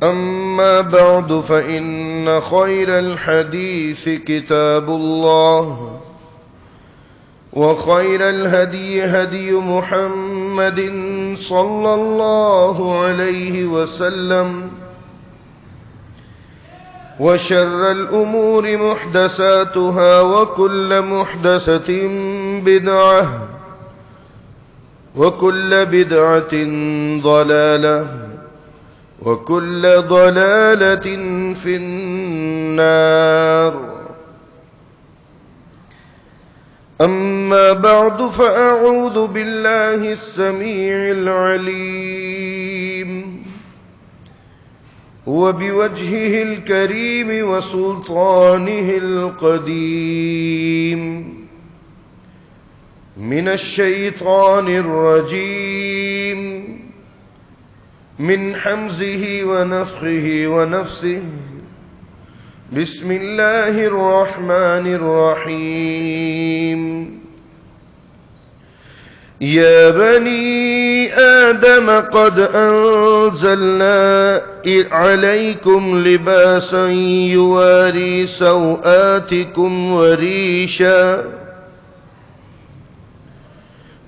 أما بعد فإن خير الحديث كتاب الله وخير الهدي هدي محمد صلى الله عليه وسلم وشر الأمور محدثاتها وكل محدثة بدعة وكل بدعة ضلالة وكل ضلالة في النار. أما بعد فأعوذ بالله السميع العليم وبوجهه الكريم وسلطانه القديم من الشيطان الرجيم من حمزه ونفخه ونفسه. بسم الله الرحمن الرحيم. يا بني آدم قد أنزلنا عليكم لباسا يواري سوآتكم وريشا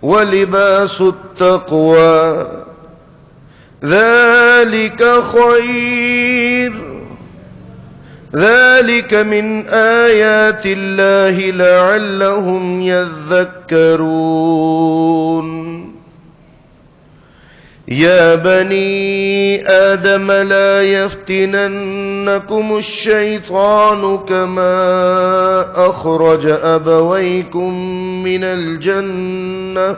ولباس التقوى ذلك خير ذلك من آيات الله لعلهم يذكرون. يا بني آدم لا يفتننكم الشيطان كما أخرج أبويكم من الجنة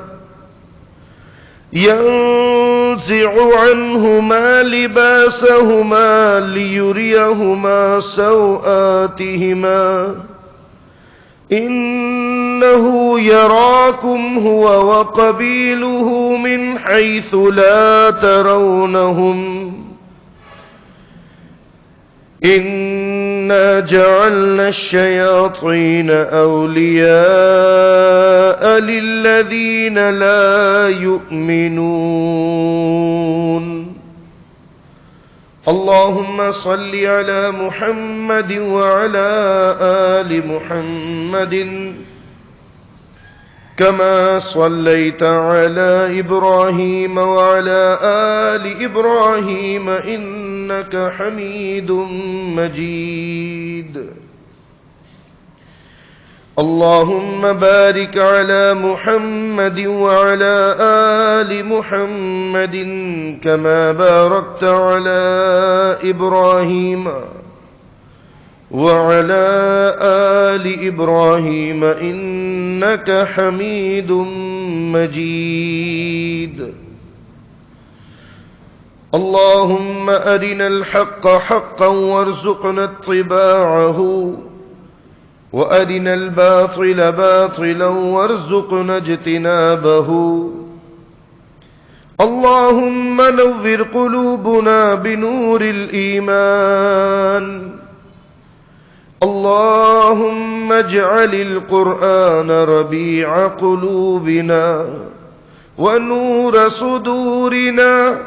ينزع عنهما لباسهما ليريهما سوآتهما إنه يراكم هو وقبيله من حيث لا ترونهم إنا جعلنا الشياطين أولياء للذين لا يؤمنون. اللهم صل على محمد وعلى آل محمد كما صليت على إبراهيم وعلى آل إبراهيم إنك حميد مجيد. اللهم بارك على محمد وعلى آل محمد كما باركت على إبراهيم وعلى آل إبراهيم إنك حميد مجيد. اللهم أرنا الحق حقا وارزقنا اتباعه وأرنا الباطل باطلا وارزقنا اجتنابه. اللهم نور قلوبنا بنور الإيمان. اللهم اجعل القرآن ربيع قلوبنا ونور صدورنا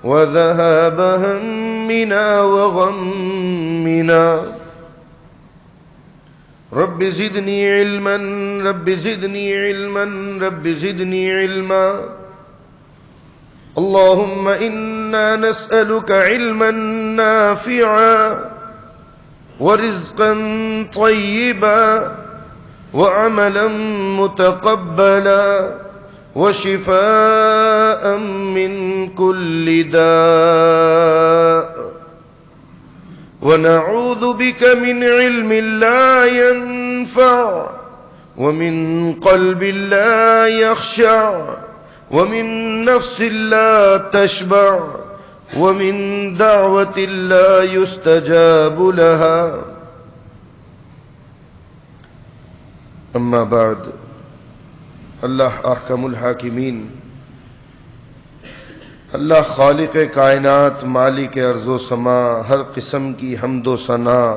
وذهاب همنا وغمنا. رب زدني علما رب زدني علما رب زدني علما. اللهم إنا نسألك علما نافعا ورزقا طيبا وعملا متقبلا وشفاء من كل داء. ونعوذ بك من علم لا ينفع ومن قلب لا يخشع ومن نفس لا تشبع ومن دعوة لا يستجاب لها. اما بعد. اللہ احکم الحاکمین، اللہ خالق کائنات، مالک ارض و سما، ہر قسم کی حمد و ثنا،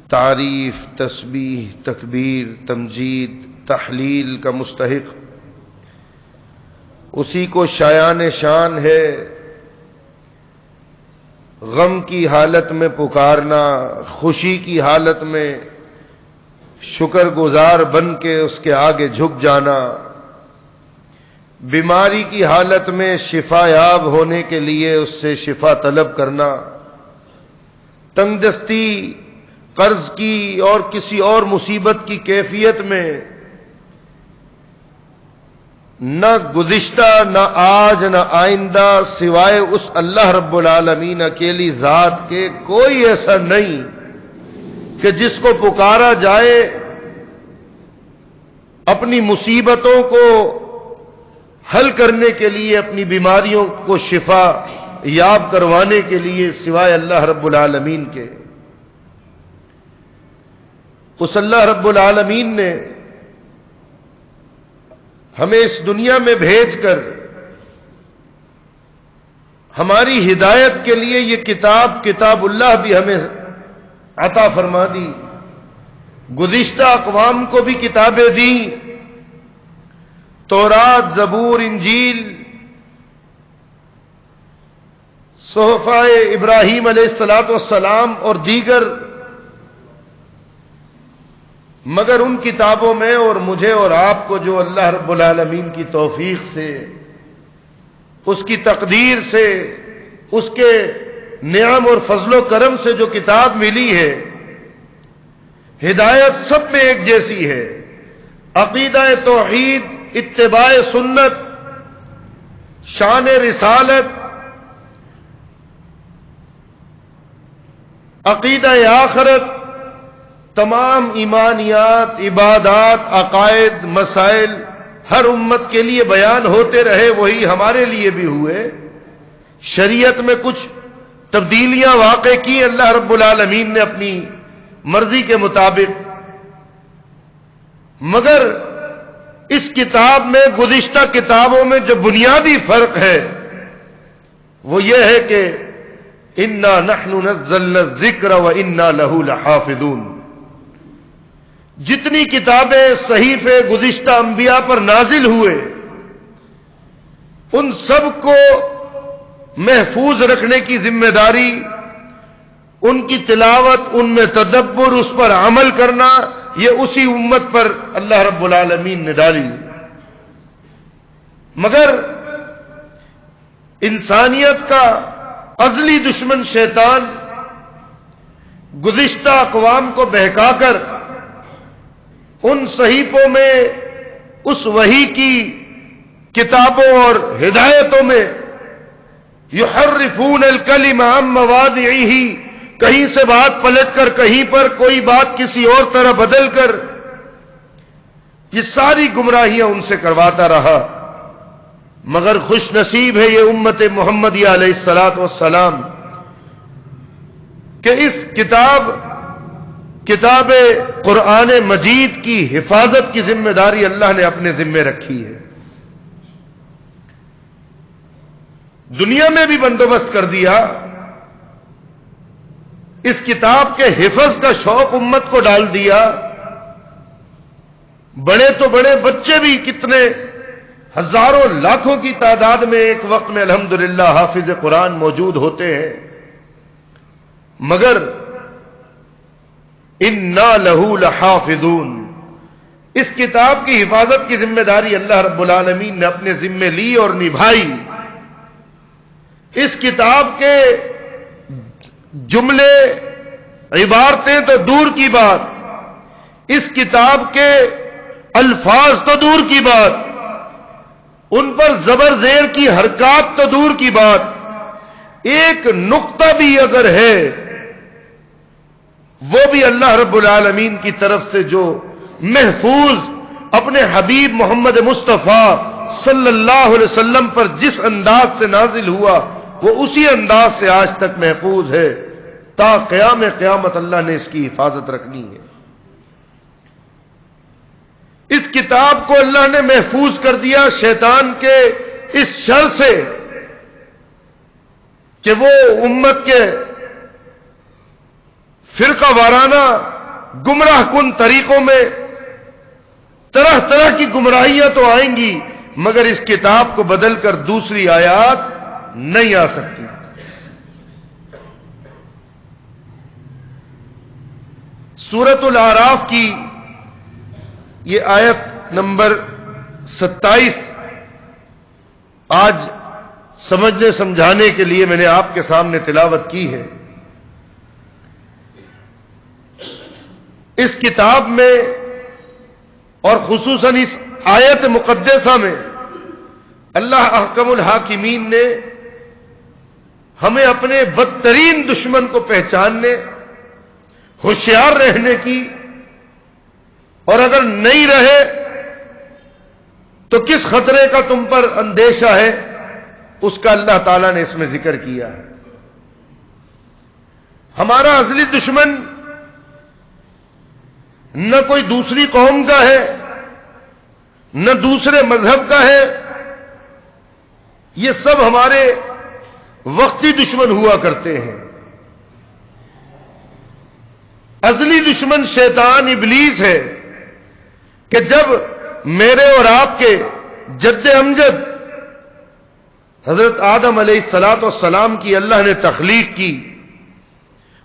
تعریف، تسبیح، تکبیر، تمجید، تحلیل کا مستحق اسی کو شایان شان ہے غم کی حالت میں پکارنا، خوشی کی حالت میں شکر گزار بن کے اس کے آگے جھک جانا، بیماری کی حالت میں شفا یاب ہونے کے لیے اس سے شفا طلب کرنا، تنگ دستی، قرض کی اور کسی اور مصیبت کی کیفیت میں نہ گزشتہ نہ آج نہ آئندہ سوائے اس اللہ رب العالمین اکیلی ذات کے کوئی ایسا نہیں کہ جس کو پکارا جائے اپنی مصیبتوں کو حل کرنے کے لیے، اپنی بیماریوں کو شفا یاب کروانے کے لیے، سوائے اللہ رب العالمین کے۔ اس اللہ رب العالمین نے ہمیں اس دنیا میں بھیج کر ہماری ہدایت کے لیے یہ کتاب اللہ بھی ہمیں عطا فرما دی۔ گزشتہ اقوام کو بھی کتابیں دیں، تورات، زبور، انجیل، صحف ابراہیم علیہ السلام اور دیگر، مگر ان کتابوں میں اور مجھے اور آپ کو جو اللہ رب العالمین کی توفیق سے، اس کی تقدیر سے، اس کے نعم اور فضل و کرم سے جو کتاب ملی ہے، ہدایت سب میں ایک جیسی ہے۔ عقیدہ توحید، اتباع سنت، شان رسالت، عقیدہ آخرت، تمام ایمانیات، عبادات، عقائد، مسائل ہر امت کے لیے بیان ہوتے رہے، وہی ہمارے لیے بھی ہوئے۔ شریعت میں کچھ تبدیلیاں واقع کی اللہ رب العالمین نے اپنی مرضی کے مطابق، مگر اس کتاب میں گزشتہ کتابوں میں جو بنیادی فرق ہے وہ یہ ہے کہ انا نحن نزلنا الذکر وانا له لحافظون۔ جتنی کتابیں، صحیفے گزشتہ انبیاء پر نازل ہوئے، ان سب کو محفوظ رکھنے کی ذمہ داری، ان کی تلاوت، ان میں تدبر، اس پر عمل کرنا، یہ اسی امت پر اللہ رب العالمین نے ڈالی۔ مگر انسانیت کا ازلی دشمن شیطان گزشتہ اقوام کو بہکا کر ان صحیفوں میں، اس وحی کی کتابوں اور ہدایتوں میں یحرفون الکلم عن مواضعہ، کہیں سے بات پلٹ کر کہیں پر، کوئی بات کسی اور طرح بدل کر، یہ ساری گمراہیاں ان سے کرواتا رہا۔ مگر خوش نصیب ہے یہ امت محمدیہ علیہ السلام کہ اس کتاب قرآن مجید کی حفاظت کی ذمہ داری اللہ نے اپنے ذمے رکھی ہے۔ دنیا میں بھی بندوبست کر دیا، اس کتاب کے حفظ کا شوق امت کو ڈال دیا۔ بڑے تو بڑے بچے بھی کتنے ہزاروں لاکھوں کی تعداد میں ایک وقت میں الحمدللہ حافظ قرآن موجود ہوتے ہیں، مگر انا لہ لحافظون، اس کتاب کی حفاظت کی ذمہ داری اللہ رب العالمین نے اپنے ذمے لی اور نبھائی۔ اس کتاب کے جملے، عبارتیں تو دور کی بات، اس کتاب کے الفاظ تو دور کی بات، ان پر زبر زیر کی حرکات تو دور کی بات، ایک نقطہ بھی اگر ہے وہ بھی اللہ رب العالمین کی طرف سے جو محفوظ اپنے حبیب محمد مصطفیٰ صلی اللہ علیہ وسلم پر جس انداز سے نازل ہوا، وہ اسی انداز سے آج تک محفوظ ہے، تا قیام قیامت اللہ نے اس کی حفاظت رکھنی ہے۔ اس کتاب کو اللہ نے محفوظ کر دیا شیطان کے اس شر سے کہ وہ امت کے فرقہ وارانہ گمراہ کن طریقوں میں طرح طرح کی گمراہیاں تو آئیں گی، مگر اس کتاب کو بدل کر دوسری آیات نہیں آ سکتی۔ سورۃ الاعراف کی یہ آیت نمبر 27 آج سمجھنے سمجھانے کے لیے میں نے آپ کے سامنے تلاوت کی ہے. اس کتاب میں اور خصوصاً اس آیت مقدسہ میں اللہ احکم الحاکمین نے ہمیں اپنے بدترین دشمن کو پہچاننے، ہوشیار رہنے کی، اور اگر نہیں رہے تو کس خطرے کا تم پر اندیشہ ہے اس کا اللہ تعالیٰ نے اس میں ذکر کیا ہے. ہمارا اصلی دشمن نہ کوئی دوسری قوم کا ہے، نہ دوسرے مذہب کا ہے، یہ سب ہمارے وقتی دشمن ہوا کرتے ہیں. اصلی دشمن شیطان ابلیس ہے کہ جب میرے اور آپ کے جد امجد حضرت آدم علیہ الصلوۃ والسلام کی اللہ نے تخلیق کی،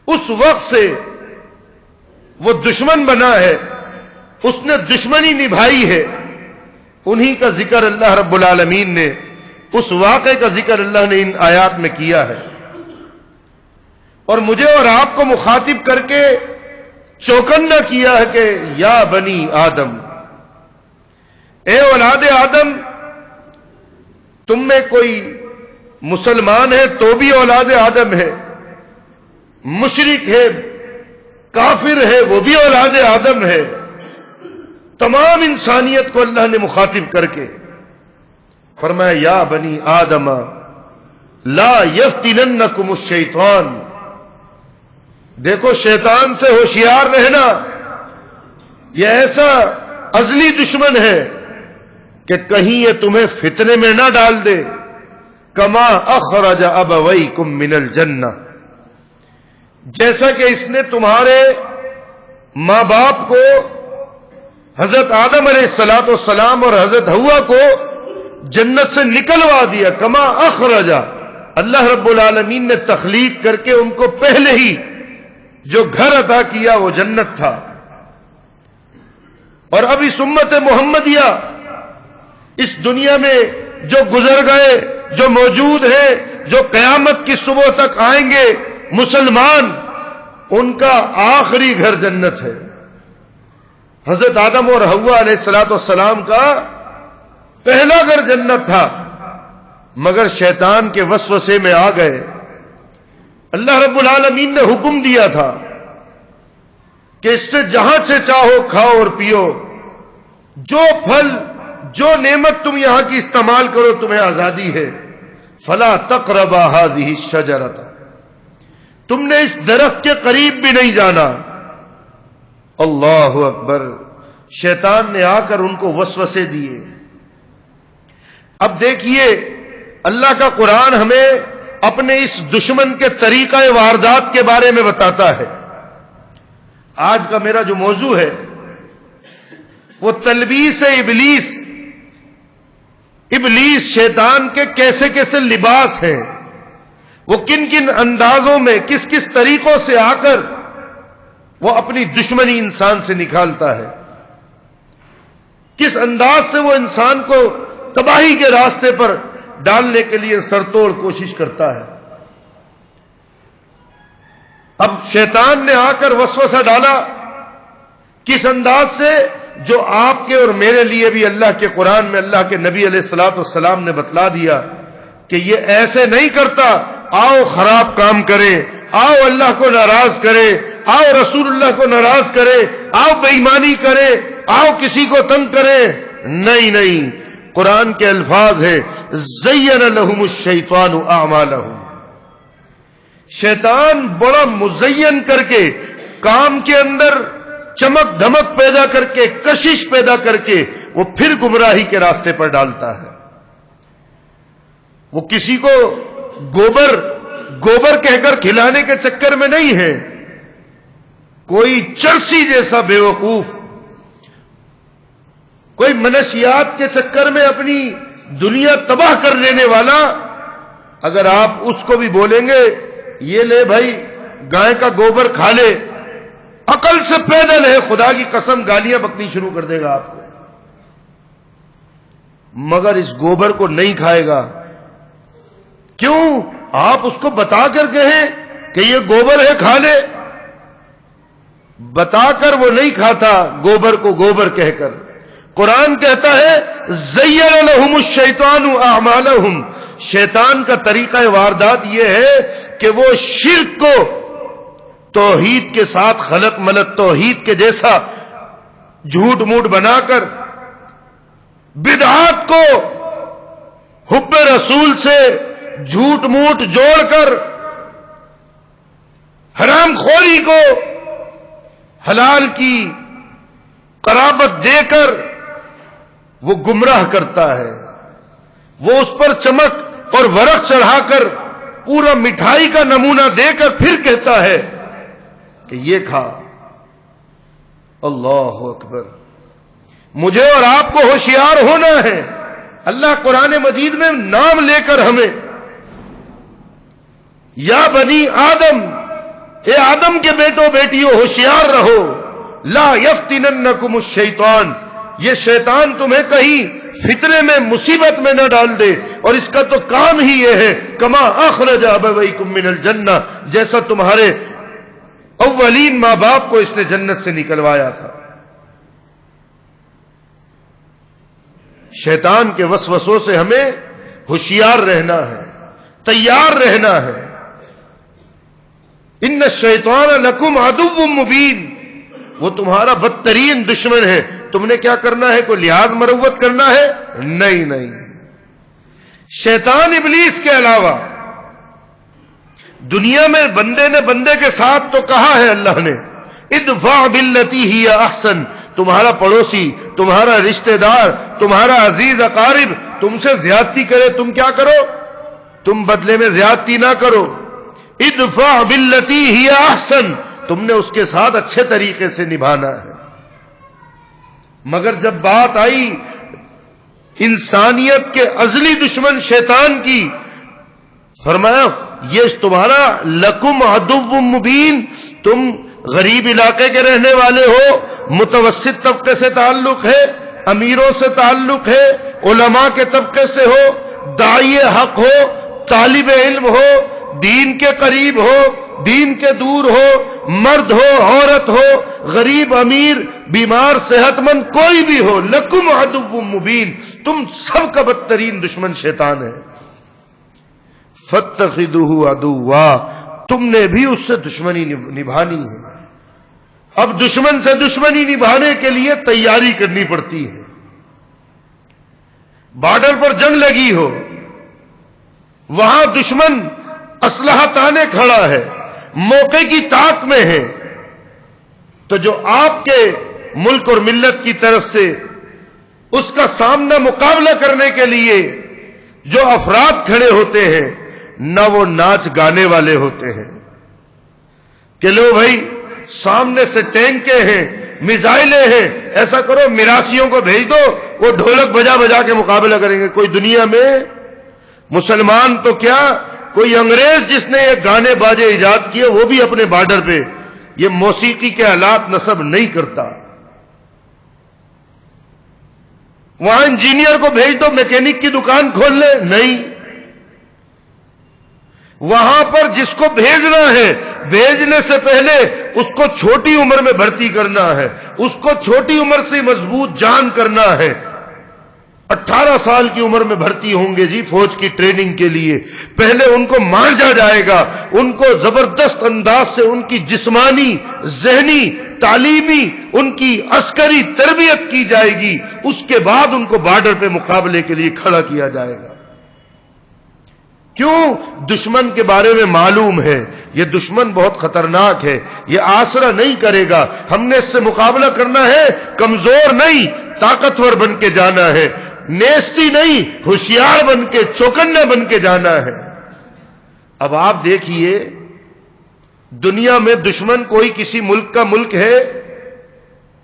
اس وقت سے وہ دشمن بنا ہے، اس نے دشمنی نبھائی ہے. انہی کا ذکر اللہ رب العالمین نے، اس واقعے کا ذکر اللہ نے ان آیات میں کیا ہے، اور مجھے اور آپ کو مخاطب کر کے چوکنا کیا ہے کہ یا بنی آدم، اے اولاد آدم، تم میں کوئی مسلمان ہے تو بھی اولاد آدم ہے، مشرک ہے، کافر ہے، وہ بھی اولاد آدم ہے. تمام انسانیت کو اللہ نے مخاطب کر کے فرمایا یا بنی آدم لا یفتننکم الشیطان. دیکھو شیطان سے ہوشیار رہنا، یہ ایسا ازلی دشمن ہے کہ کہیں یہ تمہیں فتنے میں نہ ڈال دے. کما اخرج ابویکم من الجنہ، جیسا کہ اس نے تمہارے ماں باپ کو حضرت آدم علیہ الصلوۃ والسلام اور حضرت حوا کو جنت سے نکلوا دیا. کما اخرج، اللہ رب العالمین نے تخلیق کر کے ان کو پہلے ہی جو گھر عطا کیا وہ جنت تھا. اور اب اس امت محمدیہ اس دنیا میں جو گزر گئے، جو موجود ہیں، جو قیامت کی صبح تک آئیں گے مسلمان، ان کا آخری گھر جنت ہے. حضرت آدم اور حوا علیہ الصلوۃ والسلام کا پہلا گھر جنت تھا، مگر شیطان کے وسوسے میں آ گئے. اللہ رب العالمین نے حکم دیا تھا کہ اس سے جہاں سے چاہو کھاؤ اور پیو، جو پھل جو نعمت تم یہاں کی استعمال کرو تمہیں آزادی ہے. فلا تقربا هذه الشجرۃ، تم نے اس درخت کے قریب بھی نہیں جانا. اللہ اکبر. شیطان نے آ کر ان کو وسوسے دیے. اب دیکھیے اللہ کا قرآن ہمیں اپنے اس دشمن کے طریقہ واردات کے بارے میں بتاتا ہے. آج کا میرا جو موضوع ہے وہ تلبیس ابلیس. ابلیس شیطان کے کیسے کیسے لباس ہیں، وہ کن کن اندازوں میں کس کس طریقوں سے آ کر وہ اپنی دشمنی انسان سے نکالتا ہے، کس انداز سے وہ انسان کو تباہی کے راستے پر ڈالنے کے لیے سرتوڑ کوشش کرتا ہے. اب شیطان نے آ کر وسوسہ ڈالا کس انداز سے، جو آپ کے اور میرے لیے بھی اللہ کے قرآن میں اللہ کے نبی علیہ الصلوۃ والسلام نے بتلا دیا کہ یہ ایسے نہیں کرتا. آؤ خراب کام کرے، آؤ اللہ کو ناراض کرے، آؤ رسول اللہ کو ناراض کرے، آؤ بے ایمانی کرے، آؤ کسی کو تنگ کرے. نہیں نہیں، قرآن کے الفاظ ہیں زین لہم الشیطان اعمالہم. شیطان بڑا مزین کر کے، کام کے اندر چمک دھمک پیدا کر کے، کشش پیدا کر کے وہ پھر گمراہی کے راستے پر ڈالتا ہے. وہ کسی کو گوبر کہہ کر کھلانے کے چکر میں نہیں ہے. کوئی چرسی جیسا بیوقوف، کوئی منشیات کے چکر میں اپنی دنیا تباہ کر لینے والا، اگر آپ اس کو بھی بولیں گے یہ لے بھائی گائے کا گوبر کھا لے، عقل سے پیدل ہے، خدا کی قسم گالیاں بکنی شروع کر دے گا آپ کو، مگر اس گوبر کو نہیں کھائے گا۔ کیوں؟ آپ اس کو بتا کر کہیں کہ یہ گوبر ہے کھا لے، بتا کر وہ نہیں کھاتا گوبر کو گوبر کہہ کر۔ قرآن کہتا ہے زین لہم الشیطان اعمالہم، شیطان کا طریقہ واردات یہ ہے کہ وہ شرک کو توحید کے ساتھ خلق ملت توحید کے جیسا جھوٹ موٹ بنا کر، بدعات کو حب رسول سے جھوٹ موٹ جوڑ کر، حرام خوری کو حلال کی قرابت دے کر وہ گمراہ کرتا ہے۔ وہ اس پر چمک اور ورق چڑھا کر پورا مٹھائی کا نمونہ دے کر پھر کہتا ہے کہ یہ کھا۔ اللہ اکبر! مجھے اور آپ کو ہوشیار ہونا ہے۔ اللہ قرآن مجید میں نام لے کر ہمیں، یا بنی آدم، اے آدم کے بیٹوں بیٹیوں ہوشیار رہو، لا یفتننکم الشیطان، یہ شیطان تمہیں کہیں فتنے میں مصیبت میں نہ ڈال دے، اور اس کا تو کام ہی یہ ہے کما اخرج ابویکم من الجنہ، جیسا تمہارے اولین ماں باپ کو اس نے جنت سے نکلوایا تھا۔ شیطان کے وسوسوں سے ہمیں ہوشیار رہنا ہے، تیار رہنا ہے۔ ان الشیطان لکم عدو مبین، وہ تمہارا بدترین دشمن ہے۔ تم نے کیا کرنا ہے؟ کوئی لحاظ مروت کرنا ہے؟ نہیں۔ شیطان ابلیس کے علاوہ دنیا میں بندے نے بندے کے ساتھ تو کہا ہے اللہ نے ادفع باللتی ہی احسن، تمہارا پڑوسی، تمہارا رشتہ دار، تمہارا عزیز اقارب تم سے زیادتی کرے، تم کیا کرو؟ تم بدلے میں زیادتی نہ کرو۔ ادفع باللتی ہی احسن، تم نے اس کے ساتھ اچھے طریقے سے نبھانا ہے۔ مگر جب بات آئی انسانیت کے ازلی دشمن شیطان کی، فرمایا یہ تمہارا لکم عدو مبین، تم غریب علاقے کے رہنے والے ہو، متوسط طبقے سے تعلق ہے، امیروں سے تعلق ہے، علماء کے طبقے سے ہو، داعی حق ہو، طالب علم ہو، دین کے قریب ہو، دین کے دور ہو، مرد ہو، عورت ہو، غریب امیر، بیمار صحت مند، کوئی بھی ہو، لکم عدو مبین، تم سب کا بدترین دشمن شیطان ہے۔ فاتخذوہ عدوا، تم نے بھی اس سے دشمنی نبھانی ہے۔ اب دشمن سے دشمنی نبھانے کے لیے تیاری کرنی پڑتی ہے۔ بارڈر پر جنگ لگی ہو، وہاں دشمن اسلحہ تانے کھڑا ہے، موقع کی طاق میں ہے، تو جو آپ کے ملک اور ملت کی طرف سے اس کا سامنا مقابلہ کرنے کے لیے جو افراد کھڑے ہوتے ہیں، نہ وہ ناچ گانے والے ہوتے ہیں کہ لو بھائی سامنے سے ٹینکیں ہیں، میزائلیں ہیں، ایسا کرو میراسیوں کو بھیج دو، وہ ڈھولک بجا بجا کے مقابلہ کریں گے۔ کوئی دنیا میں مسلمان تو کیا، کوئی انگریز جس نے یہ گانے باجے ایجاد کیے وہ بھی اپنے بارڈر پہ یہ موسیقی کے آلات نصب نہیں کرتا۔ وہاں انجینئر کو بھیج دو میکینک کی دکان کھول لے، نہیں۔ وہاں پر جس کو بھیجنا ہے، بھیجنے سے پہلے اس کو چھوٹی عمر میں بھرتی کرنا ہے، اس کو چھوٹی عمر سے مضبوط جان کرنا ہے۔ 18 سال کی عمر میں بھرتی ہوں گے جی فوج کی ٹریننگ کے لیے، پہلے ان کو مانجا جائے گا، ان کو زبردست انداز سے ان کی جسمانی، ذہنی، تعلیمی، ان کی عسکری تربیت کی جائے گی، اس کے بعد ان کو بارڈر پہ مقابلے کے لیے کھڑا کیا جائے گا۔ کیوں؟ دشمن کے بارے میں معلوم ہے یہ دشمن بہت خطرناک ہے، یہ آسرا نہیں کرے گا، ہم نے اس سے مقابلہ کرنا ہے، کمزور نہیں طاقتور بن کے جانا ہے، نیستی نہیں ہوشیار بن کے، چوکنا بن کے جانا ہے۔ اب آپ دیکھیے دنیا میں دشمن کوئی کسی ملک کا ملک ہے،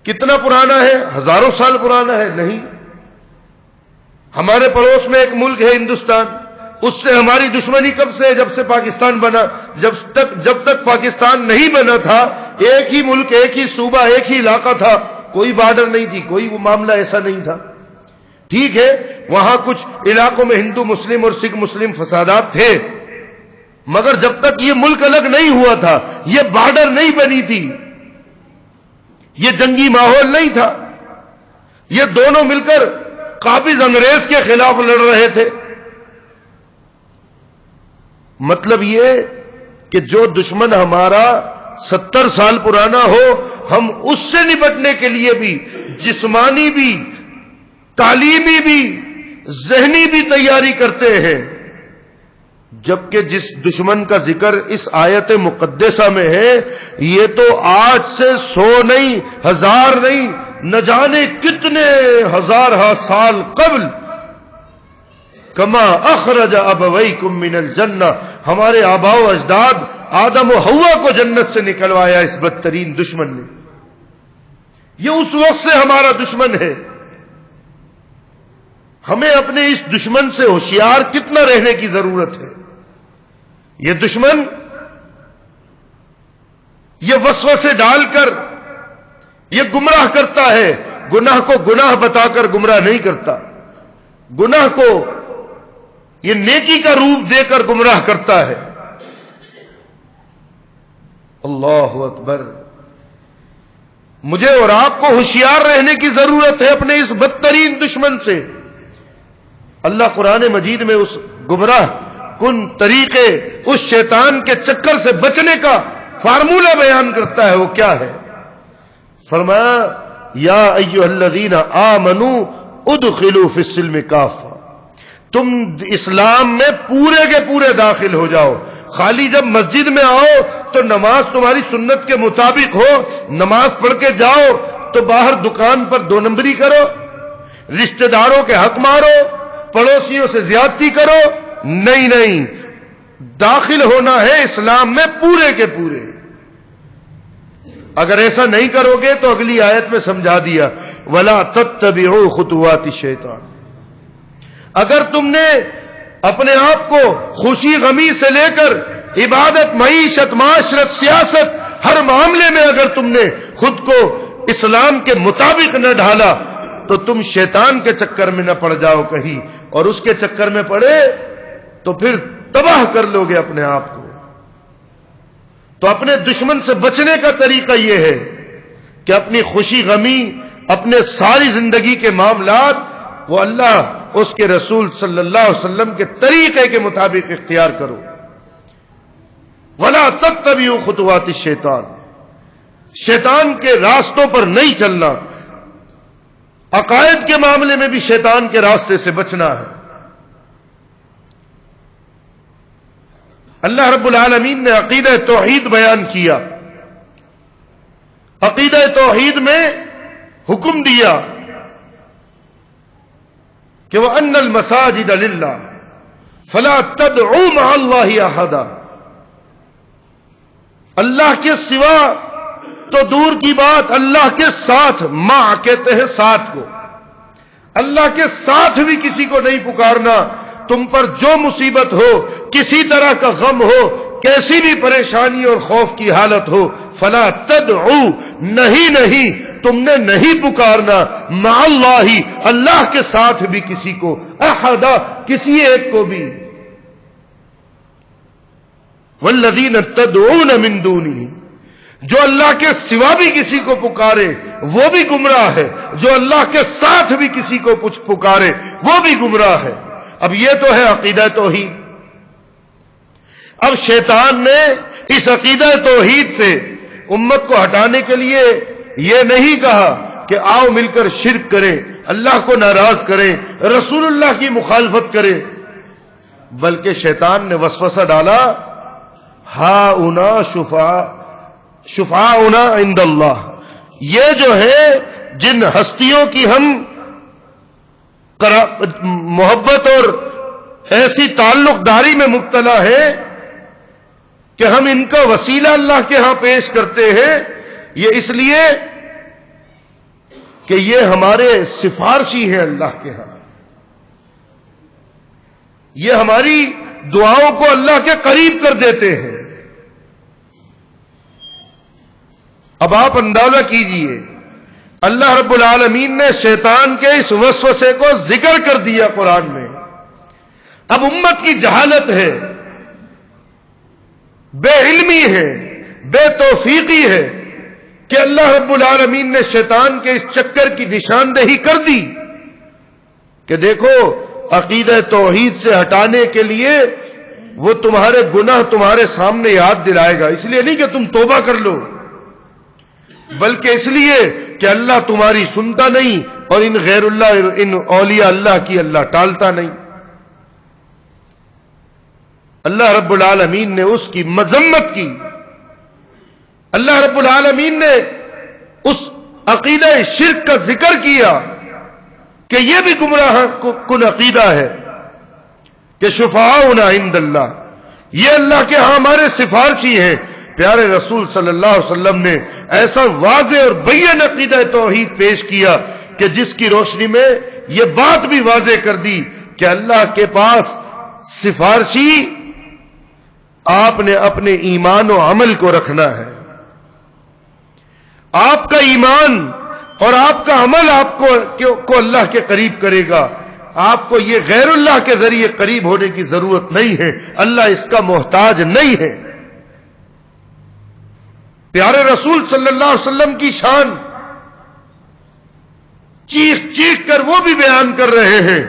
کتنا پرانا ہے؟ ہزاروں سال پرانا ہے؟ نہیں۔ ہمارے پڑوس میں ایک ملک ہے ہندوستان، اس سے ہماری دشمنی کب سے ہے؟ جب سے پاکستان بنا۔ جب تک پاکستان نہیں بنا تھا ایک ہی ملک، ایک ہی صوبہ، ایک ہی علاقہ تھا، کوئی بارڈر نہیں تھی، کوئی وہ معاملہ ایسا نہیں تھا. ٹھیک ہے وہاں کچھ علاقوں میں ہندو مسلم اور سکھ مسلم فسادات تھے، مگر جب تک یہ ملک الگ نہیں ہوا تھا، یہ بارڈر نہیں بنی تھی، یہ جنگی ماحول نہیں تھا، یہ دونوں مل کر قابض انگریز کے خلاف لڑ رہے تھے. مطلب یہ کہ جو دشمن ہمارا 70 سال پرانا ہو، ہم اس سے نپٹنے کے لیے بھی جسمانی بھی، تعلیمی بھی، ذہنی بھی تیاری کرتے ہیں. جبکہ جس دشمن کا ذکر اس آیت مقدسہ میں ہے، یہ تو آج سے 100 نہیں، 1000 نہیں، نہ جانے کتنے ہزارہ سال قبل کما اخرج ابویکم من الجنہ، ہمارے آباء و اجداد آدم و حوا کو جنت سے نکلوایا اس بدترین دشمن نے. یہ اس وقت سے ہمارا دشمن ہے. ہمیں اپنے اس دشمن سے ہوشیار کتنا رہنے کی ضرورت ہے. یہ دشمن یہ وسوسے ڈال کر یہ گمراہ کرتا ہے. گناہ کو گناہ بتا کر گمراہ نہیں کرتا، گناہ کو یہ نیکی کا روپ دے کر گمراہ کرتا ہے. اللہ اکبر. مجھے اور آپ کو ہوشیار رہنے کی ضرورت ہے اپنے اس بدترین دشمن سے. اللہ قرآن مجید میں اس گمراہ کن طریقے، اس شیطان کے چکر سے بچنے کا فارمولہ بیان کرتا ہے. وہ کیا ہے؟ فرمایا یا ایھا الذین آمنوا ادخلوا فی السلم کافہ، تم اسلام میں پورے کے پورے داخل ہو جاؤ. خالی جب مسجد میں آؤ تو نماز تمہاری سنت کے مطابق ہو، نماز پڑھ کے جاؤ تو باہر دکان پر 2 نمبری کرو، رشتہ داروں کے حق مارو، پڑوسیوں سے زیادتی کرو. نہیں نہیں، داخل ہونا ہے اسلام میں پورے کے پورے. اگر ایسا نہیں کرو گے تو اگلی آیت میں سمجھا دیا وَلَا تَتَّبِعُوا خُطُوَاتِ الشَّيْطَانِ. اگر تم نے اپنے آپ کو خوشی غمی سے لے کر عبادت، معیشت، معاشرت، سیاست، ہر معاملے میں اگر تم نے خود کو اسلام کے مطابق نہ ڈھالا تو تم شیطان کے چکر میں نہ پڑ جاؤ کہیں، اور اس کے چکر میں پڑے تو پھر تباہ کر لو گے اپنے آپ کو. تو اپنے دشمن سے بچنے کا طریقہ یہ ہے کہ اپنی خوشی غمی، اپنے ساری زندگی کے معاملات وہ اللہ، اس کے رسول صلی اللہ علیہ وسلم کے طریقے کے مطابق اختیار کرو. وَلَا تَتَّبِعُوا خُطُوَاتِ الشَّيْطَانِ، شیطان کے راستوں پر نہیں چلنا. عقائد کے معاملے میں بھی شیطان کے راستے سے بچنا ہے. اللہ رب العالمین نے عقیدہ توحید بیان کیا. عقیدہ توحید میں حکم دیا کہ وَأَنَّ الْمَسَاجِدَ لِلَّهِ فَلَا تَدْعُوا مَعَ اللَّهِ أَحَدًا. اللہ کے سوا تو دور کی بات، اللہ کے ساتھ، ماں کہتے ہیں ساتھ کو، اللہ کے ساتھ بھی کسی کو نہیں پکارنا. تم پر جو مصیبت ہو، کسی طرح کا غم ہو، کیسی بھی پریشانی اور خوف کی حالت ہو، فلا تدعو، نہیں تم نے نہیں پکارنا، مع اللہ، اللہ کے ساتھ بھی کسی کو، احدا، کسی ایک کو بھی. والذین تدعون من دونہ، جو اللہ کے سوا بھی کسی کو پکارے وہ بھی گمراہ ہے، جو اللہ کے ساتھ بھی کسی کو کچھ پکارے وہ بھی گمراہ ہے. اب یہ تو ہے عقیدہ توحید. اب شیطان نے اس عقیدہ توحید سے امت کو ہٹانے کے لیے یہ نہیں کہا کہ آؤ مل کر شرک کریں، اللہ کو ناراض کریں، رسول اللہ کی مخالفت کریں، بلکہ شیطان نے وسوسہ ڈالا ہاؤنا شفعاؤنا عند اللہ. یہ جو ہے جن ہستیوں کی ہم محبت اور ایسی تعلق داری میں مبتلا ہے کہ ہم ان کا وسیلہ اللہ کے ہاں پیش کرتے ہیں، یہ اس لیے کہ یہ ہمارے سفارشی ہیں اللہ کے ہاں، یہ ہماری دعاؤں کو اللہ کے قریب کر دیتے ہیں. اب آپ اندازہ کیجئے، اللہ رب العالمین نے شیطان کے اس وسوسے کو ذکر کر دیا قرآن میں۔ اب امت کی جہالت ہے، بے علمی ہے، بے توفیقی ہے کہ اللہ رب العالمین نے شیطان کے اس چکر کی نشاندہی کر دی کہ دیکھو عقیدہ توحید سے ہٹانے کے لیے وہ تمہارے گناہ تمہارے سامنے یاد دلائے گا، اس لیے نہیں کہ تم توبہ کر لو، بلکہ اس لیے کہ اللہ تمہاری سنتا نہیں، اور ان غیر اللہ، ان اولیاء اللہ کی اللہ ٹالتا نہیں۔ اللہ رب العالمین نے اس کی مذمت کی، اللہ رب العالمین نے اس عقیدہ شرک کا ذکر کیا کہ یہ بھی گمراہ کن عقیدہ ہے کہ شفاعنا عند اللہ، یہ اللہ کے ہاں ہمارے سفارشی ہیں۔ پیارے رسول صلی اللہ علیہ وسلم نے ایسا واضح اور بین عقیدہ توحید پیش کیا کہ جس کی روشنی میں یہ بات بھی واضح کر دی کہ اللہ کے پاس سفارشی آپ نے اپنے ایمان و عمل کو رکھنا ہے۔ آپ کا ایمان اور آپ کا عمل آپ کو اللہ کے قریب کرے گا، آپ کو یہ غیر اللہ کے ذریعے قریب ہونے کی ضرورت نہیں ہے، اللہ اس کا محتاج نہیں ہے۔ پیارے رسول صلی اللہ علیہ وسلم کی شان چیخ چیخ کر وہ بھی بیان کر رہے ہیں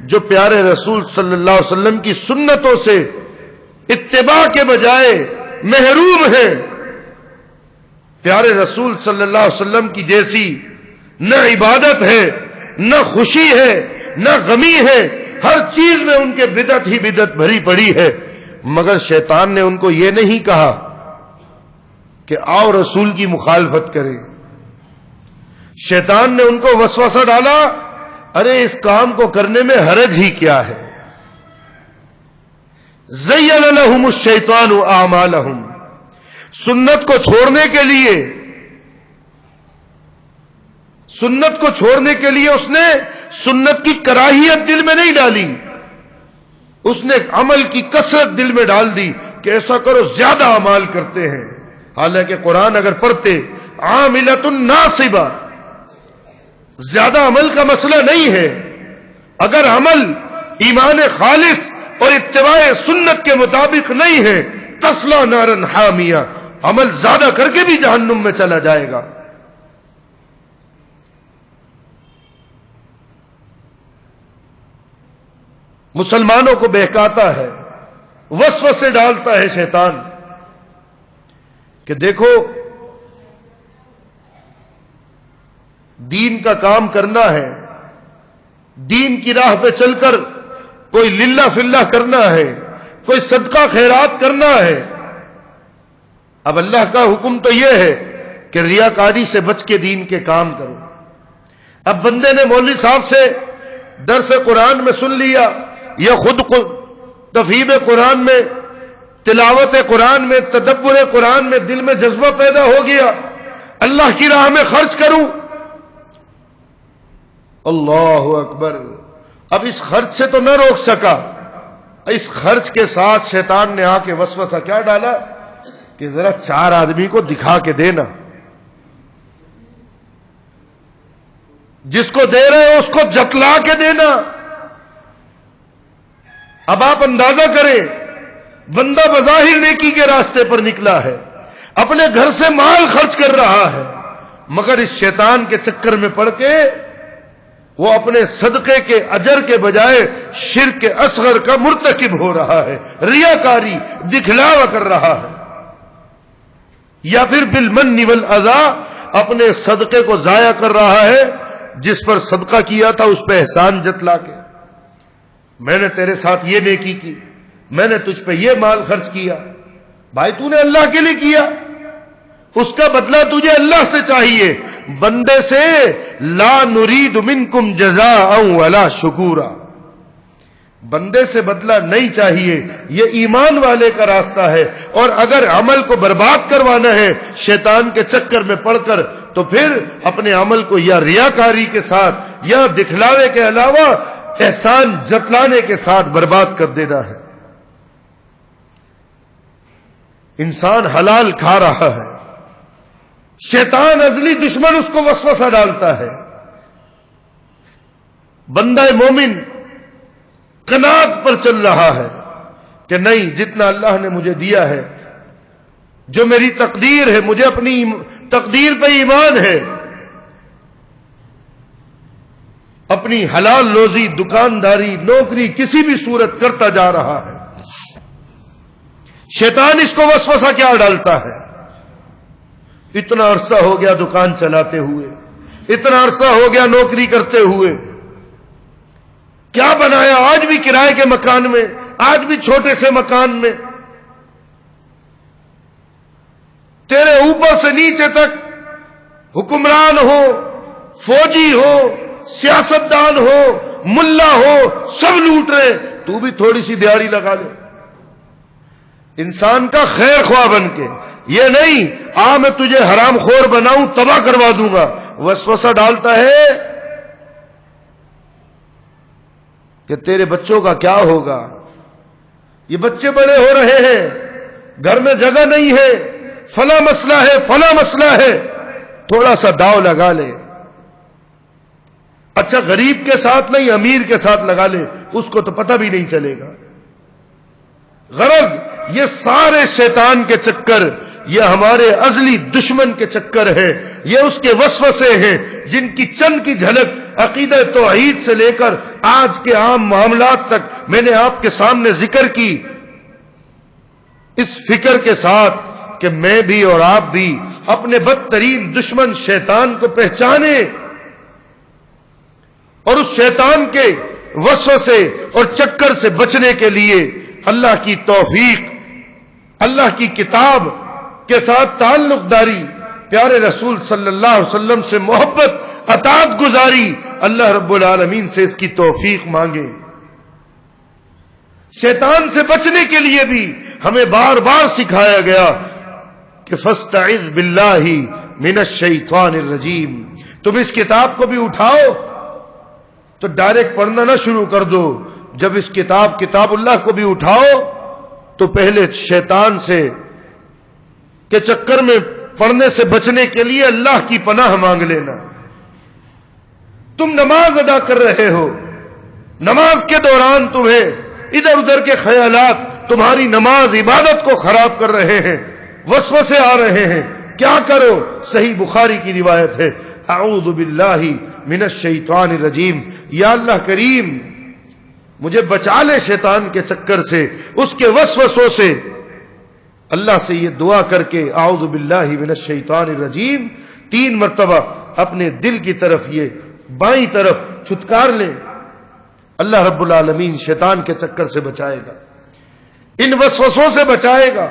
جو پیارے رسول صلی اللہ علیہ وسلم کی سنتوں سے اتباع کے بجائے محروم ہیں۔ پیارے رسول صلی اللہ علیہ وسلم کی جیسی نہ عبادت ہے، نہ خوشی ہے، نہ غمی ہے، ہر چیز میں ان کے بدعت ہی بدعت بھری پڑی ہے، مگر شیطان نے ان کو یہ نہیں کہا کہ آؤ رسول کی مخالفت کریں۔ شیطان نے ان کو وسوسہ ڈالا، ارے اس کام کو کرنے میں حرج ہی کیا ہے۔ زین لہم الشیطان اعمالہم، سنت کو چھوڑنے کے لیے اس نے سنت کی کراہیت دل میں نہیں ڈالی، اس نے عمل کی کثرت دل میں ڈال دی کہ ایسا کرو، زیادہ اعمال کرتے ہیں، حالانکہ قرآن اگر پڑھتے عاملۃ ناصبہ، زیادہ عمل کا مسئلہ نہیں ہے، اگر عمل ایمان خالص اور اتباع سنت کے مطابق نہیں ہے، تصلی نارا حامیہ، عمل زیادہ کر کے بھی جہنم میں چلا جائے گا۔ مسلمانوں کو بہکاتا ہے، وسوسے ڈالتا ہے شیطان کہ دیکھو دین کا کام کرنا ہے، دین کی راہ پہ چل کر کوئی للہ فلہ کرنا ہے، کوئی صدقہ خیرات کرنا ہے۔ اب اللہ کا حکم تو یہ ہے کہ ریاکاری سے بچ کے دین کے کام کرو۔ اب بندے نے مولوی صاحب سے درس قرآن میں سن لیا، یا خود تفہیم قرآن میں، تلاوت قرآن میں، تدبر قرآن میں دل میں جذبہ پیدا ہو گیا، اللہ کی راہ میں خرچ کروں، اللہ اکبر، اب اس خرچ سے تو نہ روک سکا، اس خرچ کے ساتھ شیطان نے آ کے وسوسہ کیا ڈالا کہ ذرا 4 آدمی کو دکھا کے دینا، جس کو دے رہے ہو اس کو جتلا کے دینا۔ اب آپ اندازہ کریں، بندہ بظاہر نیکی کے راستے پر نکلا ہے، اپنے گھر سے مال خرچ کر رہا ہے، مگر اس شیطان کے چکر میں پڑ کے وہ اپنے صدقے کے اجر کے بجائے شرک اصغر کا مرتکب ہو رہا ہے، ریاکاری، دکھلاوا کر رہا ہے، یا پھر بالمن والاذی اپنے صدقے کو ضائع کر رہا ہے، جس پر صدقہ کیا تھا اس پہ احسان جتلا کے، میں نے تیرے ساتھ یہ نیکی کی، میں نے تجھ پہ یہ مال خرچ کیا، بھائی تو نے اللہ کے لیے کیا، اس کا بدلہ تجھے اللہ سے چاہیے، بندے سے لا نرید منکم جزاء ولا شکورا، بندے سے بدلہ نہیں چاہیے، یہ ایمان والے کا راستہ ہے۔ اور اگر عمل کو برباد کروانا ہے شیطان کے چکر میں پڑ کر، تو پھر اپنے عمل کو یا ریاکاری کے ساتھ یا دکھلاوے کے علاوہ احسان جتلانے کے ساتھ برباد کر دینا ہے۔ انسان حلال کھا رہا ہے، شیطان ازلی دشمن اس کو وسوسہ ڈالتا ہے. بندہ مومن قناعت پر چل رہا ہے کہ نہیں، جتنا اللہ نے مجھے دیا ہے، جو میری تقدیر ہے، مجھے اپنی تقدیر پہ ایمان ہے. اپنی حلال روزی، دکانداری، نوکری کسی بھی صورت کرتا جا رہا ہے. شیطان اس کو وسوسہ کیا ڈالتا ہے؟ اتنا عرصہ ہو گیا دکان چلاتے ہوئے، اتنا عرصہ ہو گیا نوکری کرتے ہوئے، کیا بنایا؟ آج بھی کرائے کے مکان میں، آج بھی چھوٹے سے مکان میں. تیرے اوپر سے نیچے تک حکمران ہو، فوجی ہو، سیاستدان ہو، ملا ہو، سب لوٹ رہے، تو بھی تھوڑی سی دیہڑی لگا لے انسان کا خیر خواہ بن کے. یہ نہیں میں تجھے حرام خور بناؤں، تباہ کروا دوں گا. وسوسہ ڈالتا ہے کہ تیرے بچوں کا کیا ہوگا، یہ بچے بڑے ہو رہے ہیں، گھر میں جگہ نہیں ہے، فلاں مسئلہ ہے، فلاں مسئلہ ہے، تھوڑا سا داؤ لگا لے. اچھا غریب کے ساتھ نہیں، امیر کے ساتھ لگا لے، اس کو تو پتہ بھی نہیں چلے گا. غرض یہ سارے شیطان کے چکر، یہ ہمارے ازلی دشمن کے چکر ہے، یہ اس کے وسوسے ہیں جن کی چند کی جھلک عقیدہ توحید سے لے کر آج کے عام معاملات تک میں نے آپ کے سامنے ذکر کی، اس فکر کے ساتھ کہ میں بھی اور آپ بھی اپنے بدترین دشمن شیطان کو پہچانے اور اس شیطان کے وسوسے اور چکر سے بچنے کے لیے اللہ کی توفیق، اللہ کی کتاب کے ساتھ تعلق داری، پیارے رسول صلی اللہ علیہ وسلم سے محبت، اطاعت گزاری، اللہ رب العالمین سے اس کی توفیق مانگے. شیطان سے بچنے کے لیے بھی ہمیں بار بار سکھایا گیا کہ فاستعذ باللہ من الشیطان الرجیم. تم اس کتاب کو بھی اٹھاؤ تو ڈائریکٹ پڑھنا نہ شروع کر دو. جب اس کتاب اللہ کو بھی اٹھاؤ تو پہلے شیطان سے کے چکر میں پڑھنے سے بچنے کے لیے اللہ کی پناہ مانگ لینا. تم نماز ادا کر رہے ہو، نماز کے دوران تمہیں ادھر ادھر کے خیالات تمہاری نماز عبادت کو خراب کر رہے ہیں، وسوسے آ رہے ہیں، کیا کرو؟ صحیح بخاری کی روایت ہے، اعوذ باللہ من الشیطان الرجیم، یا اللہ کریم مجھے بچا لے شیطان کے چکر سے، اس کے وسوسوں سے. اللہ سے یہ دعا کر کے اعوذ باللہ من الشیطان الرجیم 3 مرتبہ اپنے دل کی طرف، یہ بائیں طرف چھٹکار لیں. اللہ رب العالمین شیطان کے چکر سے بچائے گا، ان وسوسوں سے بچائے گا.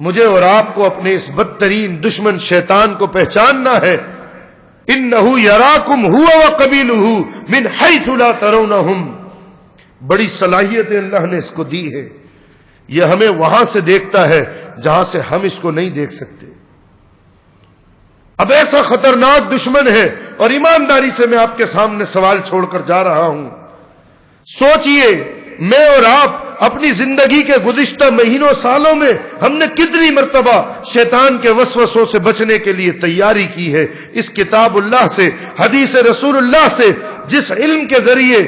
مجھے اور آپ کو اپنے اس بدترین دشمن شیطان کو پہچاننا ہے. انہو یراکم ہوا وقبیلہ من حیث لا ترونہم. بڑی صلاحیتیں اللہ نے اس کو دی ہے، یہ ہمیں وہاں سے دیکھتا ہے جہاں سے ہم اس کو نہیں دیکھ سکتے. اب ایسا خطرناک دشمن ہے، اور ایمانداری سے میں آپ کے سامنے سوال چھوڑ کر جا رہا ہوں. سوچئے میں اور آپ اپنی زندگی کے گزشتہ مہینوں سالوں میں ہم نے کتنی مرتبہ شیطان کے وسوسوں سے بچنے کے لیے تیاری کی ہے. اس کتاب اللہ سے، حدیث رسول اللہ سے، جس علم کے ذریعے،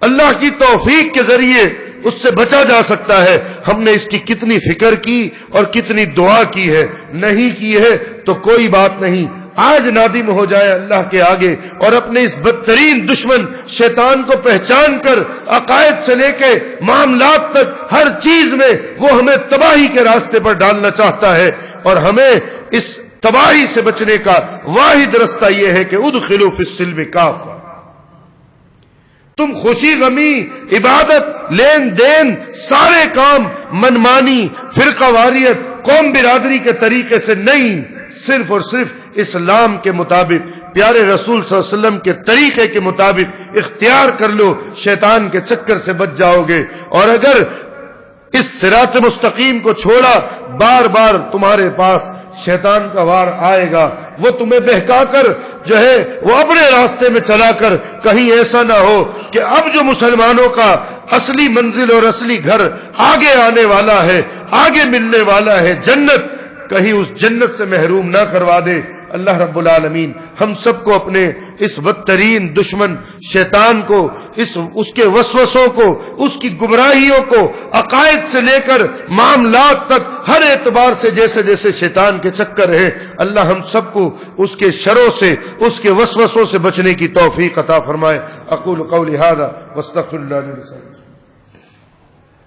اللہ کی توفیق کے ذریعے اس سے بچا جا سکتا ہے، ہم نے اس کی کتنی فکر کی اور کتنی دعا کی ہے. نہیں کی ہے تو کوئی بات نہیں، آج نادم ہو جائے اللہ کے آگے اور اپنے اس بدترین دشمن شیطان کو پہچان کر عقائد سے لے کے معاملات تک ہر چیز میں وہ ہمیں تباہی کے راستے پر ڈالنا چاہتا ہے، اور ہمیں اس تباہی سے بچنے کا واحد رستہ یہ ہے کہ ادخلوا فی السلم کافہ. تم خوشی غمی، عبادت، لین دین، سارے کام منمانی، فرقہ واریت، قوم برادری کے طریقے سے نہیں، صرف اور صرف اسلام کے مطابق، پیارے رسول صلی اللہ علیہ وسلم کے طریقے کے مطابق اختیار کر لو. شیطان کے چکر سے بچ جاؤ گے. اور اگر اس صراط مستقیم کو چھوڑا، بار بار تمہارے پاس شیطان کا وار آئے گا. وہ تمہیں بہکا کر جو ہے وہ اپنے راستے میں چلا کر، کہیں ایسا نہ ہو کہ اب جو مسلمانوں کا اصلی منزل اور اصلی گھر آگے آنے والا ہے، آگے ملنے والا ہے جنت، کہیں اس جنت سے محروم نہ کروا دے۔ اللہ رب العالمین ہم سب کو اپنے اس بدترین دشمن شیطان کو، اس کے وسوسوں کو، اس کی گمراہیوں کو، عقائد سے لے کر معاملات تک ہر اعتبار سے جیسے جیسے شیطان کے چکر ہیں، اللہ ہم سب کو اس کے شروں سے، اس کے وسوسوں سے بچنے کی توفیق عطا فرمائے۔ اقول قولی ھذا واستغفر اللہ لي ولكم۔